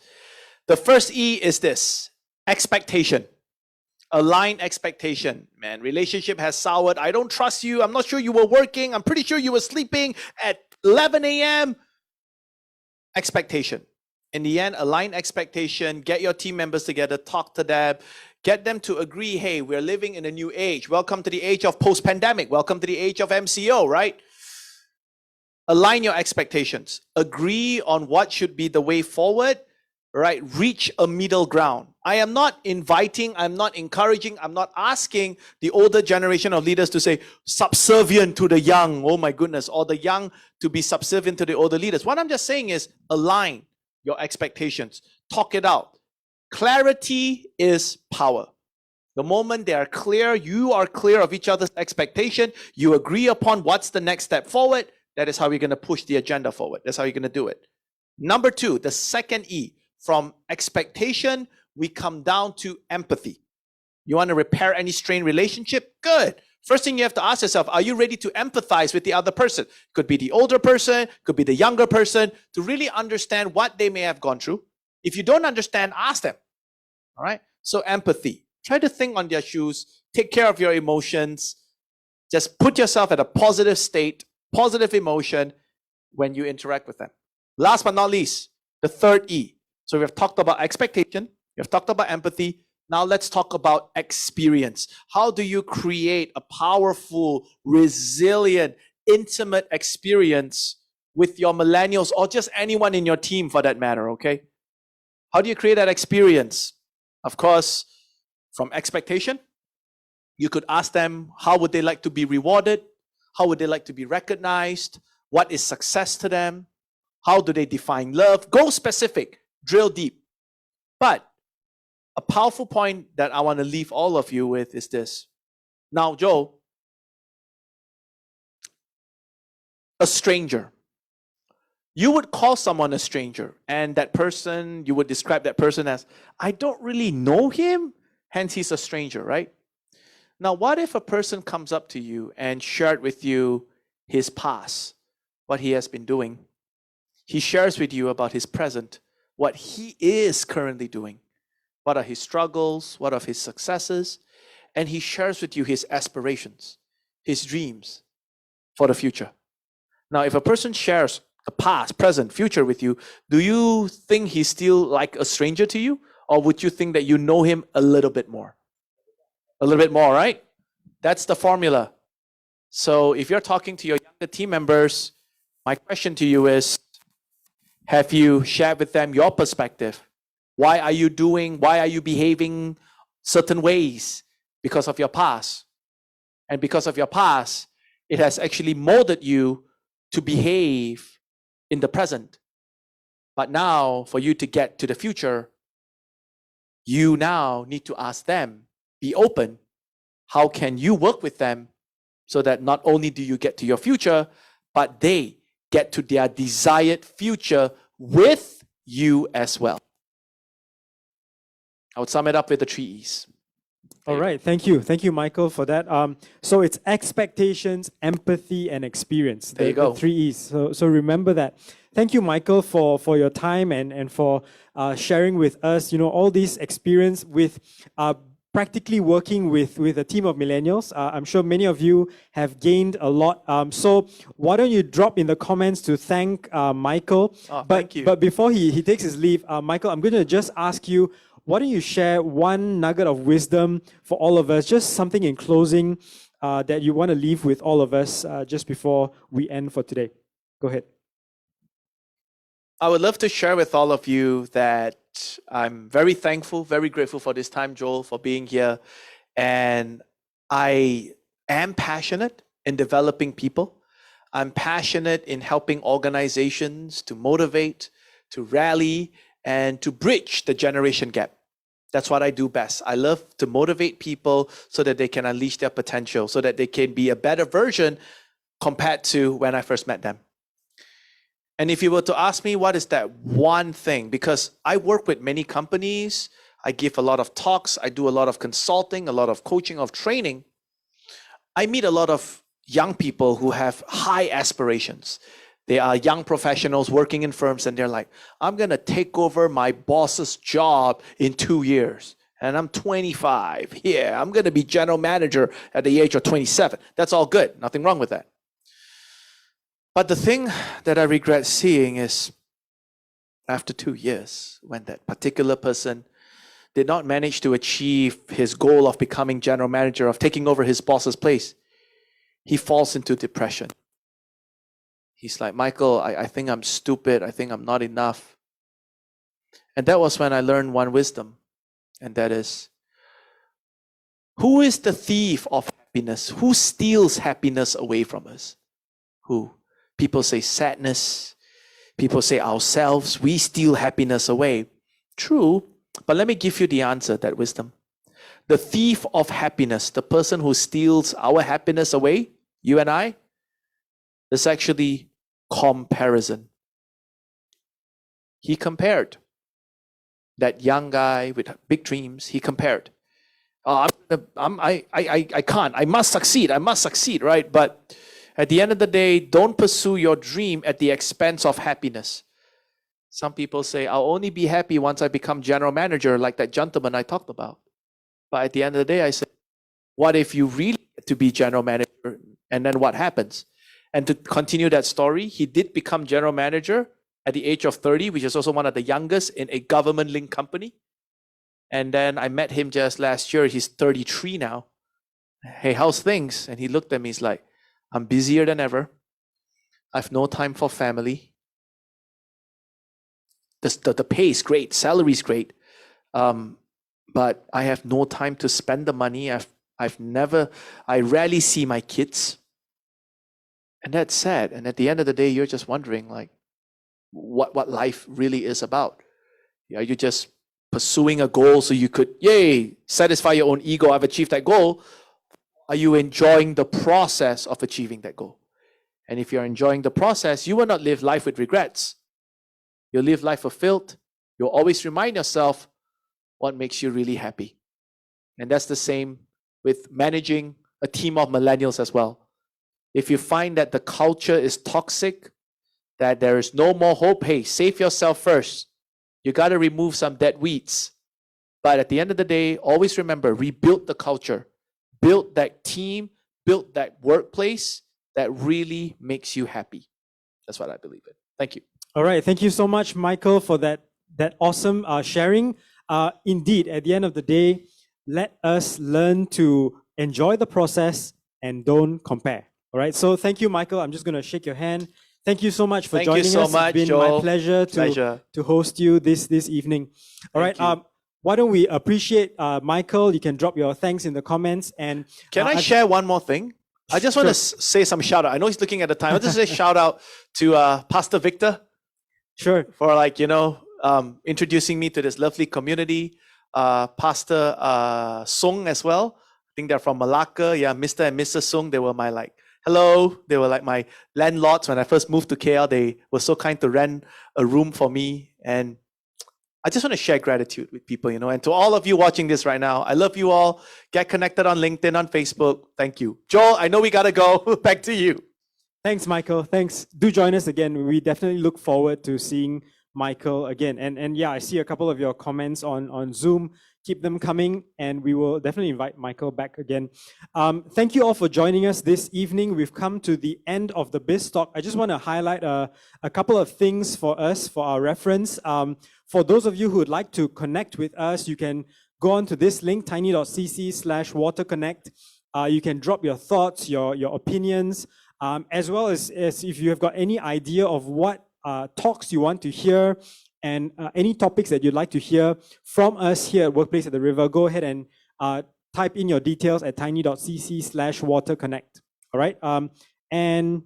The first E is this: expectation. Align expectation. Man, relationship has soured. I don't trust you. I'm not sure you were working. I'm pretty sure you were sleeping at 11 a.m. Expectation. In the end, align expectation. Get your team members together. Talk to them. Get them to agree, hey, we're living in a new age. Welcome to the age of post-pandemic. Welcome to the age of MCO, right? Align your expectations. Agree on what should be the way forward, right? Reach a middle ground. I am not inviting, I'm not encouraging, I'm not asking the older generation of leaders to say subservient to the young, oh my goodness, or the young to be subservient to the older leaders. What I'm just saying is align your expectations. Talk it out. Clarity is power. The moment they are clear, you are clear of each other's expectation, you agree upon what's the next step forward, that is how you're going to push the agenda forward. That's how you're going to do it. Number 2, the second E, from expectation, we come down to empathy. You want to repair any strained relationship? Good. First thing you have to ask yourself, are you ready to empathize with the other person? Could be the older person, could be the younger person, to really understand what they may have gone through. If you don't understand, ask them. All right? So empathy. Try to think on their shoes, take care of your emotions, just put yourself at a positive state, positive emotion when you interact with them. Last but not least, the third E. So we have talked about expectation, we have talked about empathy. Now let's talk about experience. How do you create a powerful, resilient, intimate experience with your millennials or just anyone in your team for that matter, okay? How do you create that experience? Of course, from expectation, you could ask them, how would they like to be rewarded? How would they like to be recognized? What is success to them? How do they define love? Go specific, drill deep. But a powerful point that I want to leave all of you with is this. Now, Joe, a stranger. You would call someone a stranger, and that person, you would describe that person as, I don't really know him, hence he's a stranger, right? Now, what if a person comes up to you and shared with you his past, what he has been doing? He shares with you about his present, what he is currently doing. What are his struggles? What are his successes? And he shares with you his aspirations, his dreams for the future. Now, if a person shares the past, present, future with you, do you think he's still like a stranger to you? Or would you think that you know him a little bit more? A little bit more, right? That's the formula. So if you're talking to your younger team members, my question to you is, have you shared with them your perspective? Why are you behaving certain ways? Because of your past. And because of your past, it has actually molded you to behave in the present. But now, for you to get to the future, you now need to ask them, be open. How can you work with them so that not only do you get to your future, but they get to their desired future with you as well? I would sum it up with the 3 E's. All right, thank you. Thank you, Michael, for that. So it's expectations, empathy, and experience. There you go. The 3 E's. So remember that. Thank you, Michael, for your time and for sharing with us, all this experience with practically working with a team of millennials. I'm sure many of you have gained a lot. So why don't you drop in the comments to thank Michael. Thank you. But before he takes his leave, Michael, I'm going to just ask you, why don't you share one nugget of wisdom for all of us, just something in closing that you want to leave with all of us just before we end for today. Go ahead. I would love to share with all of you that I'm very thankful, very grateful for this time, Joel, for being here. And I am passionate in developing people. I'm passionate in helping organizations to motivate, to rally, and to bridge the generation gap. That's what I do best. I love to motivate people so that they can unleash their potential, so that they can be a better version compared to when I first met them. And if you were to ask me, what is that one thing? Because I work with many companies, I give a lot of talks, I do a lot of consulting, a lot of coaching, of training. I meet a lot of young people who have high aspirations. They are young professionals working in firms, and they're like, I'm going to take over my boss's job in 2 years. And I'm 25. Yeah, I'm going to be general manager at the age of 27. That's all good. Nothing wrong with that. But the thing that I regret seeing is after 2 years, when that particular person did not manage to achieve his goal of becoming general manager, of taking over his boss's place, he falls into depression. He's like, Michael, I think I'm stupid. I think I'm not enough. And that was when I learned one wisdom, and that is, who is the thief of happiness? Who steals happiness away from us? Who? People say sadness. People say ourselves. We steal happiness away. True, but let me give you the answer, that wisdom. The thief of happiness, the person who steals our happiness away, you and I, is actually comparison. He compared. That young guy with big dreams, he compared. I can't. I must succeed, right? But at the end of the day, don't pursue your dream at the expense of happiness. Some people say, I'll only be happy once I become general manager, like that gentleman I talked about. But at the end of the day, I say, what if you really get to be general manager? And then what happens? And to continue that story, he did become general manager at the age of 30, which is also one of the youngest in a government-linked company. And then I met him just last year. He's 33 now. Hey, how's things? And he looked at me, he's like, I'm busier than ever. I've no time for family. The pay is great, salary is great. But I have no time to spend the money. I rarely see my kids. And that's sad. And at the end of the day, you're just wondering, like, what life really is about. Are you just pursuing a goal so you could, satisfy your own ego, I've achieved that goal? Are you enjoying the process of achieving that goal? And if you're enjoying the process, you will not live life with regrets. You'll live life fulfilled. You'll always remind yourself what makes you really happy. And that's the same with managing a team of millennials as well. If you find that the culture is toxic, that there is no more hope, hey, save yourself first. You got to remove some dead weeds. But at the end of the day, always remember, rebuild the culture. Build that team, build that workplace that really makes you happy. That's what I believe in. Thank you. All right. Thank you so much, Michael, for that awesome sharing. Indeed, at the end of the day, let us learn to enjoy the process and don't compare. All right. So thank you, Michael. I'm just going to shake your hand. Thank you so much for joining us. Much, it's been Joel. my pleasure to host you this evening. All right. Why don't we appreciate Michael? You can drop your thanks in the comments. And can I share one more thing? I just want to say some shout out. I know he's looking at the time. I'll just say shout out to Pastor Victor. Sure. For introducing me to this lovely community. Pastor Sung as well. I think they're from Malacca. Yeah, Mr. and Mrs. Sung. They were my hello. They were like my landlords when I first moved to KL. They were so kind to rent a room for me. And I just want to share gratitude with people, and to all of you watching this right now, I love you all. Get connected on LinkedIn, on Facebook. Thank you. Joel, I know we got to go. Back to you. Thanks, Michael. Thanks. Do join us again. We definitely look forward to seeing Michael again. And yeah, I see a couple of your comments on Zoom. Keep them coming, and we will definitely invite Michael back again. Thank you all for joining us this evening. We've come to the end of the Biz Talk. I just want to highlight a couple of things for us, for our reference. For those of you who would like to connect with us, you can go on to this link, tiny.cc/waterconnect. You can drop your thoughts, your opinions, as well as if you have got any idea of what talks you want to hear, and any topics that you'd like to hear from us here at Workplace at the River, go ahead and type in your details at tiny.cc/waterconnect. All right. And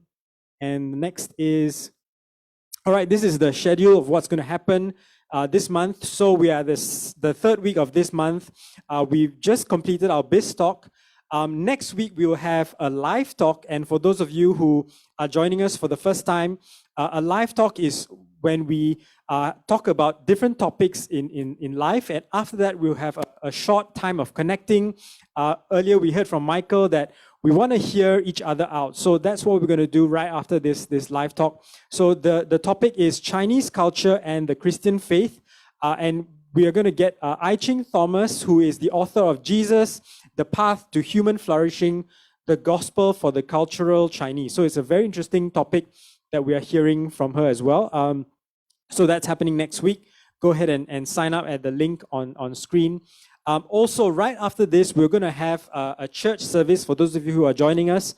next is, all right, this is the schedule of what's going to happen this month. So we are the third week of this month. We've just completed our Biz Talk. Next week, we will have a live talk. And for those of you who are joining us for the first time, A live talk is when we talk about different topics in life, and after that we'll have a short time of connecting. Earlier we heard from Michael that we want to hear each other out, so that's what we're going to do right after this live talk. So the topic is Chinese culture and the Christian faith, and we are going to get I Ching Thomas, who is the author of Jesus, The Path to Human Flourishing, the Gospel for the Cultural Chinese. So it's a very interesting topic that we are hearing from her as well. So that's happening next week. Go ahead and sign up at the link on screen. Also, right after this, we're going to have a church service for those of you who are joining us.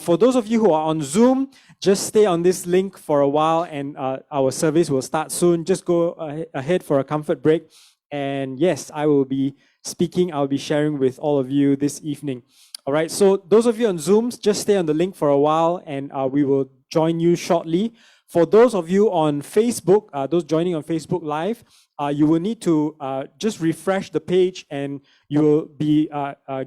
For those of you who are on Zoom, just stay on this link for a while and our service will start soon. Just go ahead for a comfort break. And yes, I will be speaking. I'll be sharing with all of you this evening. All right, so those of you on Zoom, just stay on the link for a while and we will join you shortly. For those of you on Facebook, those joining on Facebook Live, you will need to just refresh the page and you will be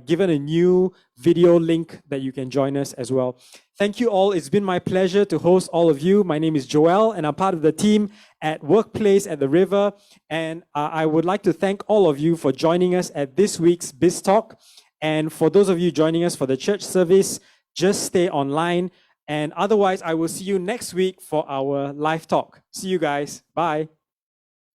given a new video link that you can join us as well. Thank you all. It's been my pleasure to host all of you. My name is Joel and I'm part of the team at Workplace at the River. And I would like to thank all of you for joining us at this week's Biz Talk. And for those of you joining us for the church service, just stay online. And otherwise, I will see you next week for our live talk. See you guys. Bye.